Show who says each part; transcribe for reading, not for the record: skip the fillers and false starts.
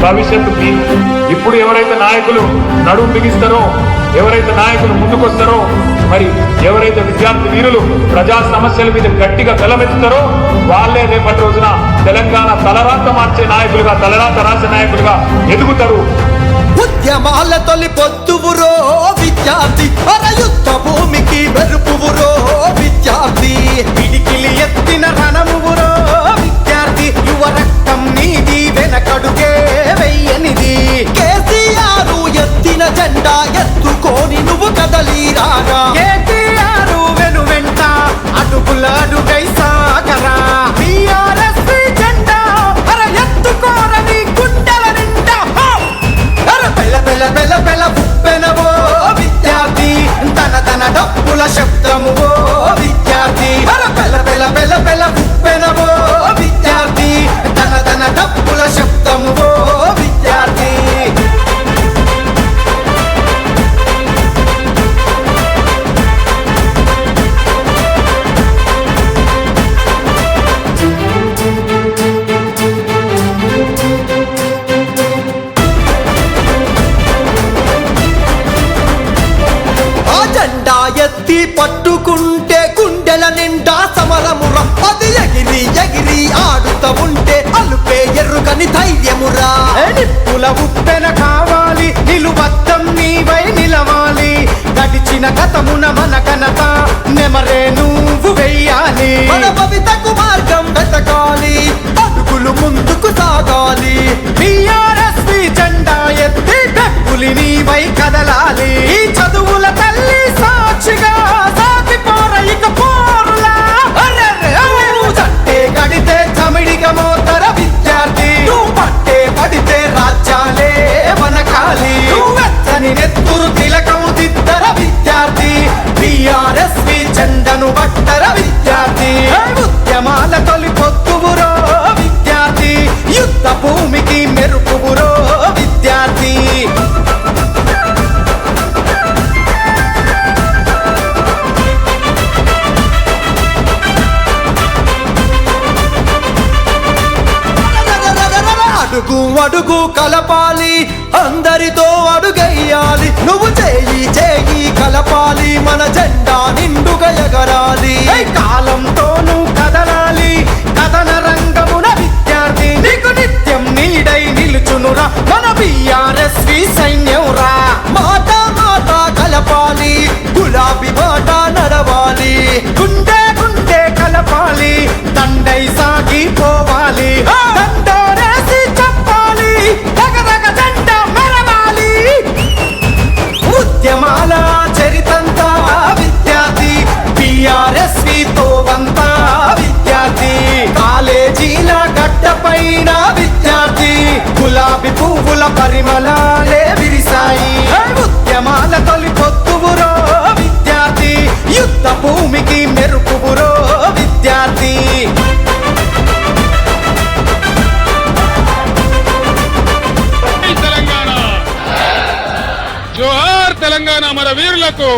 Speaker 1: భవిష్యత్తు మీది. ఇప్పుడు ఎవరైతే నాయకులు నడుము బిగిస్తారో, ఎవరైతే నాయకులు ముందుకొస్తారో, మరి ఎవరైతే విద్యార్థి వీరులు ప్రజా సమస్యల మీద గట్టిగా గలమెత్తుతారో వాళ్ళే రేపటి రోజున తెలంగాణ తలరాత మార్చే నాయకులుగా, తలరాత రాసే నాయకులుగా ఎదుగుతారు.
Speaker 2: ఉద్యమాల తొలి పొత్తువురో విద్యార్థి, యుద్ధ భూమికి వెరుపువురో విద్యార్థి, పిడికిలి ఎత్తిన రణమువురో విద్యార్థి, యువ రక్తం నీది వెనకడుగే వెయ్యనిది. కేసీఆర్ ఎత్తిన జెండా ఎత్తుకొని నువ్వు కదలి రాగా, కేటీఆర్ వెను వెంట అడుగుల అడుగై సాగరా. టీఆర్ఎస్ జెండా ఎత్తుకోరని గుండెల నిండా బెల బెల బెల బెల ఉప్పెనవో విద్యార్థి, తన తన డప్పుల శబ్దమువో విద్యార్థి. బెల బెల బెల బెల ఉప్పెనవో విద్యార్థి, తన తన డప్పుల శబ్దమువో విద్యార్థి. జెండా ఎత్తి పట్టుకుంటే గుండెల నిండా సమరమురా, అది ఎగిరి ఎగిరి ఆడుతా ఉంటే అలుపే ఎరుగని ధైర్యమురా. నిప్పుల ఉప్పెన కావాలి, నిలువద్దం నీవై నిలవాలి, గడిచిన గతమున మన ఘనత నెమరే నువ్వు వెయ్యాలి. మన భవితకు మార్గం వెతకాలి, అడుగులు ముందుకు సాగాలి. టీఆర్ఎస్ జెండా ఎత్తి డబ్బులి నీవై కదలాలి. ఈ చదువుల తల్లి సాక్షిగా సాగిపోర ఇక పోరులా. చట్టే గడితే చమిడిగా మోతర విద్యార్థి, నువ్వు పట్టే పడితే రాజ్యాలే వనకాలి. వెచ్చని నెత్తురు తిలకము దిద్దర విద్యార్థి, టీఆర్ఎస్ జెండను పట్టర విద్యార్థి. ఉద్యమాల తొలి పొత్తువురో విద్యార్థి, యుద్ధ భూమికి మెరుపువురో విద్యార్థి. అడుగు అడుగు కలపాలి, అందరితో అడుగెయ్యాలి, నువ్వు చేయి చేయి కలపాలి, మన జెండా నిండుగా ఎగరాలి. కాలంతోనూ కదలాలి, కథన రంగమున విద్యార్థి, నీకు నిత్యం నీడై నిలుచునురా మన బీఆర్ఎస్ సైన్యంరా. మాట మాట కలపాలి, గులాబీ మాట నడవాలి, గుండె గుండె కలపాలి, దండై సాగిపోవాలి. దండోరేసి చెప్పాలి, రగరగ జెండా మెరవాలి. ఉద్యమాల చరితంతా విద్యార్థి, టీఆర్ఎస్ తోవంతా విద్యార్థి, కాలేజీల గడ్డపైన విద్యార్థి, గులాబీ పువ్వుల పరిమళాలే విరిసాయి. ఉద్యమాల తొలి పొత్తువురో విద్యార్థి, యుద్ధ భూమికి మెరుపువురో విద్యార్థి.
Speaker 3: తెలంగాణ జోహార్, తెలంగాణ మన వీరులకు.